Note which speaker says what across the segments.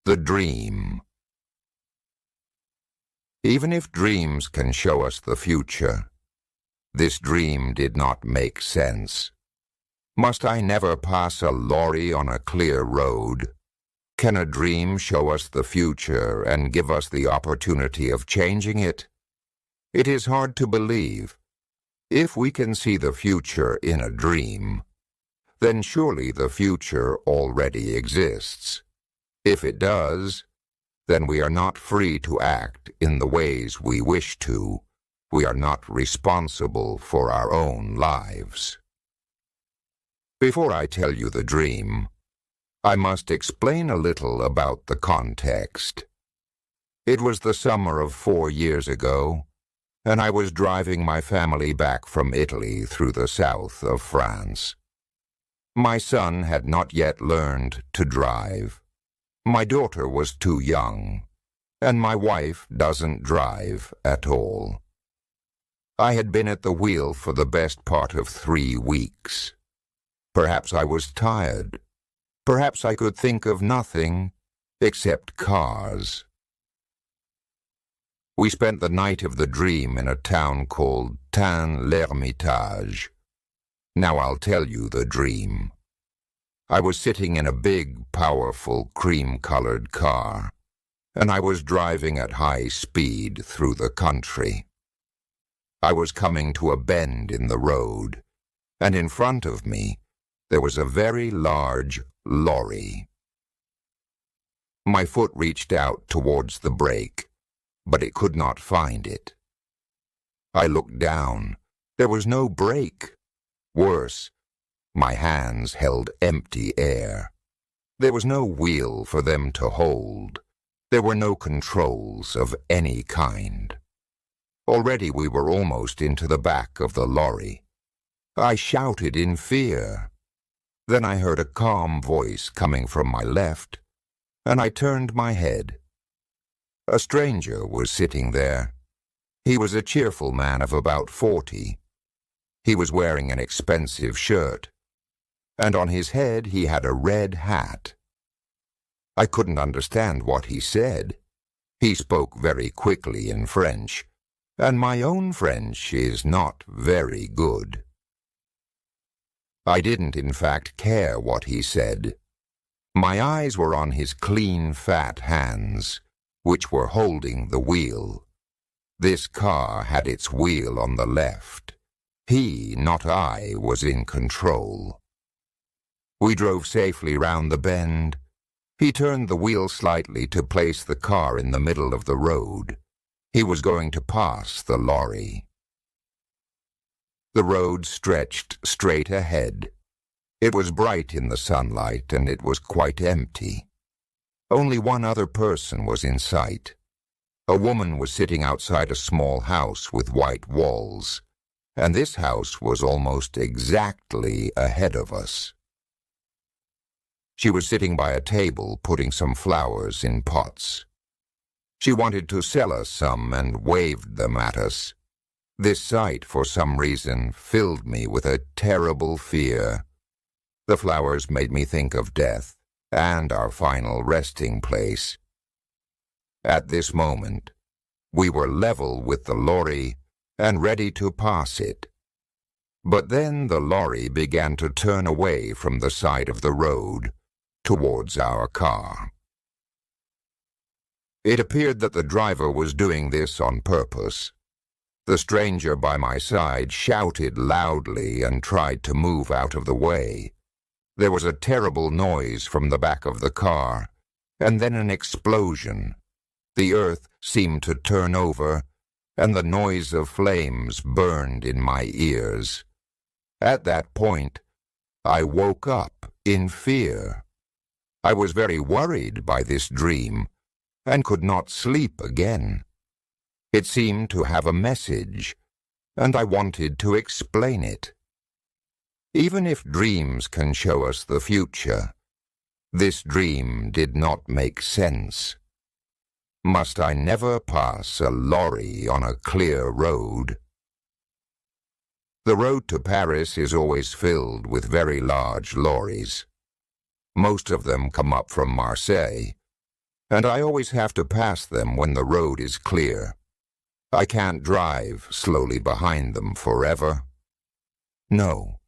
Speaker 1: The dream. Even if dreams can show us the future, this dream did not make sense. Must I never pass a lorry on a clear road? Can a dream show us the future and give us the opportunity of changing it? It is hard to believe. If we can see the future in a dream, then surely the future already exists. If it does, then we are not free to act in the ways we wish to. We are not responsible for our own lives. Before I tell you the dream, I must explain a little about the context. It was the summer of 4 years ago, and I was driving my family back from Italy through the south of France. My son had not yet learned to drive. My daughter was too young, and my wife doesn't drive at all. I had been at the wheel for the best part of 3 weeks. Perhaps I was tired. Perhaps I could think of nothing except cars. We spent the night of the dream in a town called Tain-l'Hermitage. Now I'll tell you the dream. I was sitting in a big, powerful, cream-colored car, and I was driving at high speed through the country. I was coming to a bend in the road, and in front of me there was a very large lorry. My foot reached out towards the brake, but it could not find it. I looked down. There was no brake. Worse, my hands held empty air. There was no wheel for them to hold. There were no controls of any kind. Already we were almost into the back of the lorry. I shouted in fear. Then I heard a calm voice coming from my left, and I turned my head. A stranger was sitting there. He was a cheerful man of about 40. He was wearing an expensive shirt, and on his head he had a red hat. I couldn't understand what he said. He spoke very quickly in French, and my own French is not very good. I didn't, in fact, care what he said. My eyes were on his clean, fat hands, which were holding the wheel. This car had its wheel on the left. He, not I, was in control. We drove safely round the bend. He turned the wheel slightly to place the car in the middle of the road. He was going to pass the lorry. The road stretched straight ahead. It was bright in the sunlight, and it was quite empty. Only one other person was in sight. A woman was sitting outside a small house with white walls, and this house was almost exactly ahead of us. She was sitting by a table putting some flowers in pots. She wanted to sell us some and waved them at us. This sight, for some reason, filled me with a terrible fear. The flowers made me think of death and our final resting place. At this moment, we were level with the lorry and ready to pass it. But then the lorry began to turn away from the side of the road towards our car. It appeared that the driver was doing this on purpose. The stranger by my side shouted loudly and tried to move out of the way. There was a terrible noise from the back of the car, and then an explosion. The earth seemed to turn over, and the noise of flames burned in my ears. At that point, I woke up in fear. I was very worried by this dream, and could not sleep again. It seemed to have a message, and I wanted to explain it. Even if dreams can show us the future, this dream did not make sense. Must I never pass a lorry on a clear road? The road to Paris is always filled with very large lorries. Most of them come up from Marseille, and I always have to pass them when the road is clear. I can't drive slowly behind them forever. No,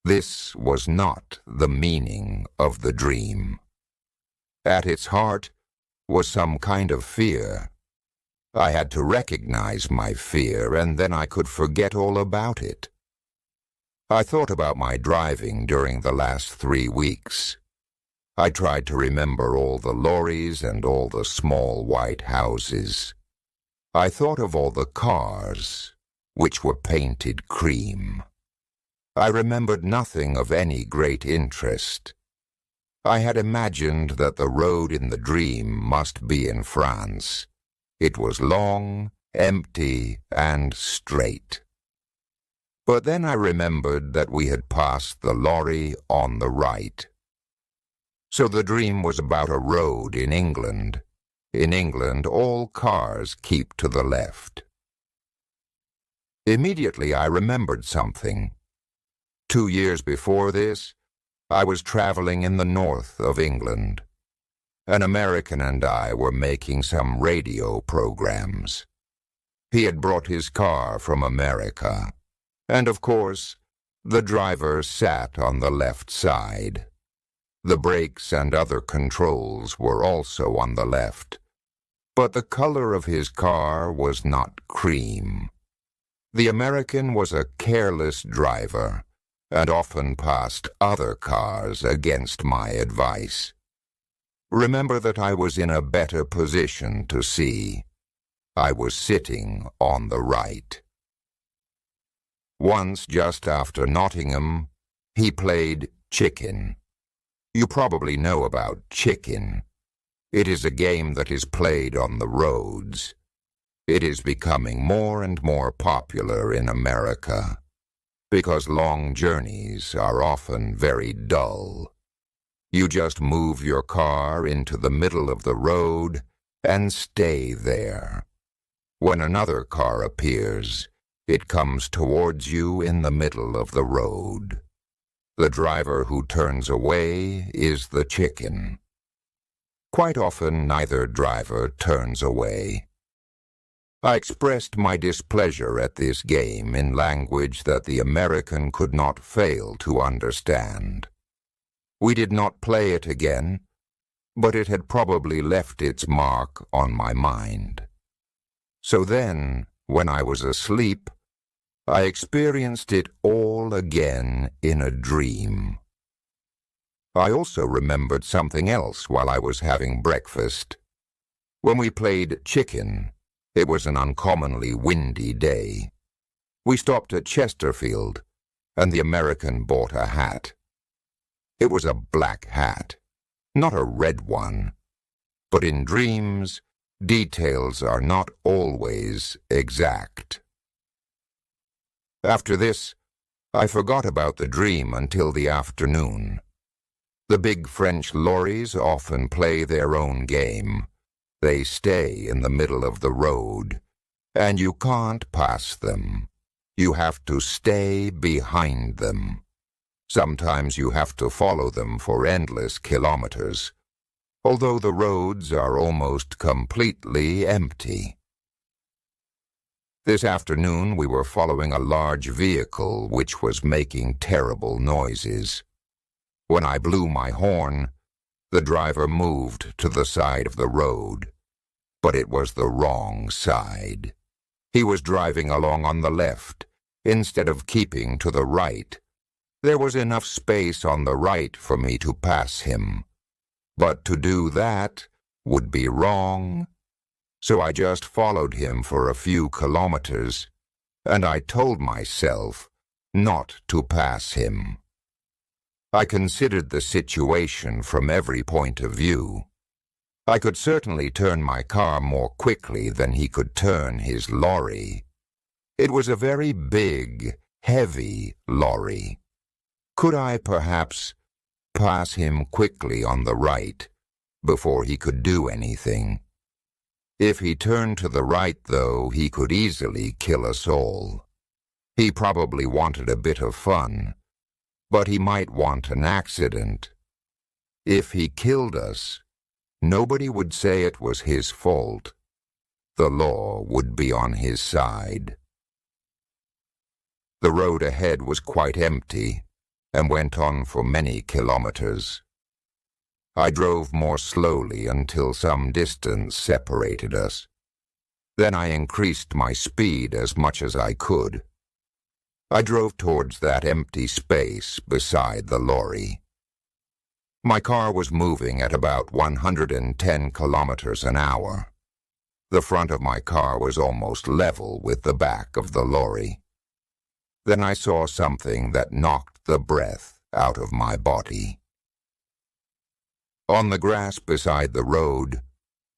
Speaker 1: this was not the meaning of the dream. At its heart was some kind of fear. I had to recognize my fear, and then I could forget all about it. I thought about my driving during the last 3 weeks. I tried to remember all the lorries and all the small white houses. I thought of all the cars, which were painted cream. I remembered nothing of any great interest. I had imagined that the road in the dream must be in France. It was long, empty, and straight. But then I remembered that we had passed the lorry on the right. So the dream was about a road in England. In England, all cars keep to the left. Immediately I remembered something. 2 years before this, I was traveling in the north of England. An American and I were making some radio programs. He had brought his car from America, and of course, the driver sat on the left side. The brakes and other controls were also on the left, but the color of his car was not cream. The American was a careless driver, and often passed other cars against my advice. Remember that I was in a better position to see. I was sitting on the right. Once, just after Nottingham, he played chicken. You probably know about chicken. It is a game that is played on the roads. It is becoming more and more popular in America, because long journeys are often very dull. You just move your car into the middle of the road and stay there. When another car appears, it comes towards you in the middle of the road. The driver who turns away is the chicken. Quite often neither driver turns away. I expressed my displeasure at this game in language that the American could not fail to understand. We did not play it again, but it had probably left its mark on my mind. So then, when I was asleep, I experienced it all again in a dream. I also remembered something else while I was having breakfast. When we played chicken, it was an uncommonly windy day. We stopped at Chesterfield, and the American bought a hat. It was a black hat, not a red one. But in dreams, details are not always exact. After this, I forgot about the dream until the afternoon. The big French lorries often play their own game. They stay in the middle of the road, and you can't pass them. You have to stay behind them. Sometimes you have to follow them for endless kilometers, although the roads are almost completely empty. This afternoon we were following a large vehicle which was making terrible noises. When I blew my horn, the driver moved to the side of the road, but it was the wrong side. He was driving along on the left, instead of keeping to the right. There was enough space on the right for me to pass him, but to do that would be wrong. So I just followed him for a few kilometers, and I told myself not to pass him. I considered the situation from every point of view. I could certainly turn my car more quickly than he could turn his lorry. It was a very big, heavy lorry. Could I perhaps pass him quickly on the right before he could do anything? If he turned to the right, though, he could easily kill us all. He probably wanted a bit of fun, but he might want an accident. If he killed us, nobody would say it was his fault. The law would be on his side. The road ahead was quite empty and went on for many kilometers. I drove more slowly until some distance separated us. Then I increased my speed as much as I could. I drove towards that empty space beside the lorry. My car was moving at about 110 kilometers an hour. The front of my car was almost level with the back of the lorry. Then I saw something that knocked the breath out of my body. On the grass beside the road,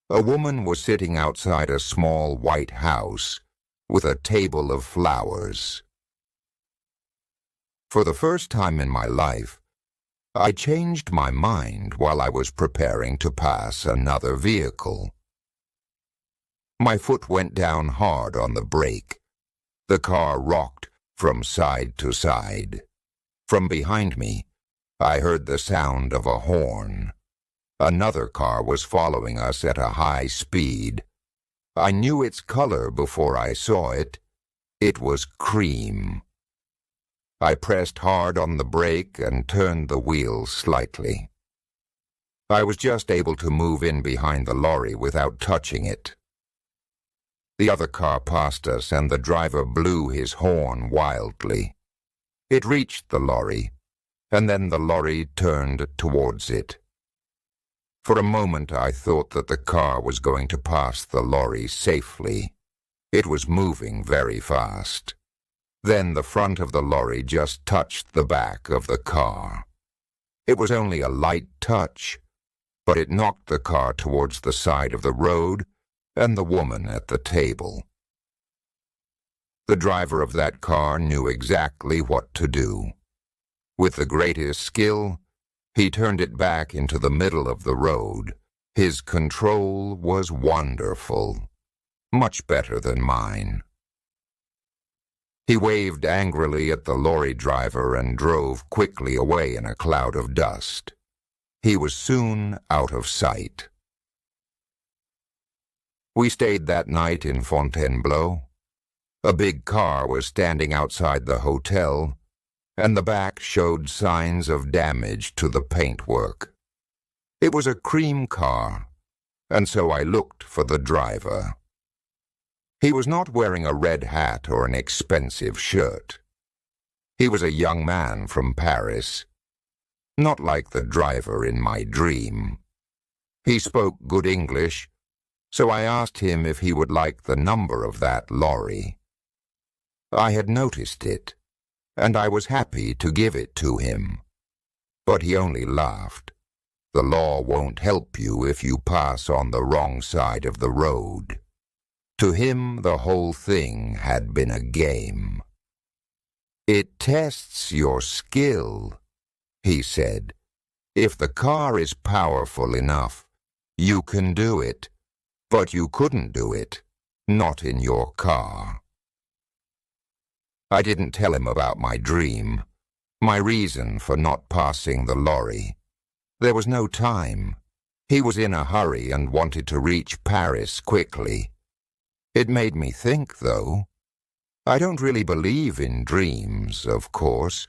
Speaker 1: a woman was sitting outside a small white house with a table of flowers. For the first time in my life, I changed my mind while I was preparing to pass another vehicle. My foot went down hard on the brake. The car rocked from side to side. From behind me, I heard the sound of a horn. Another car was following us at a high speed. I knew its color before I saw it. It was cream. I pressed hard on the brake and turned the wheel slightly. I was just able to move in behind the lorry without touching it. The other car passed us, and the driver blew his horn wildly. It reached the lorry, and then the lorry turned towards it. For a moment I thought that the car was going to pass the lorry safely. It was moving very fast. Then the front of the lorry just touched the back of the car. It was only a light touch, but it knocked the car towards the side of the road and the woman at the table. The driver of that car knew exactly what to do. With the greatest skill, he turned it back into the middle of the road. His control was wonderful, much better than mine. He waved angrily at the lorry driver and drove quickly away in a cloud of dust. He was soon out of sight. We stayed that night in Fontainebleau. A big car was standing outside the hotel, and the back showed signs of damage to the paintwork. It was a cream car, and so I looked for the driver. He was not wearing a red hat or an expensive shirt. He was a young man from Paris, not like the driver in my dream. He spoke good English, so I asked him if he would like the number of that lorry. I had noticed it, and I was happy to give it to him. But he only laughed. The law won't help you if you pass on the wrong side of the road. To him, the whole thing had been a game. It tests your skill, he said. If the car is powerful enough, you can do it, but you couldn't do it, not in your car. I didn't tell him about my dream, my reason for not passing the lorry. There was no time. He was in a hurry and wanted to reach Paris quickly. It made me think, though. I don't really believe in dreams, of course,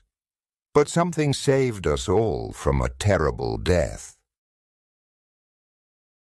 Speaker 1: but something saved us all from a terrible death.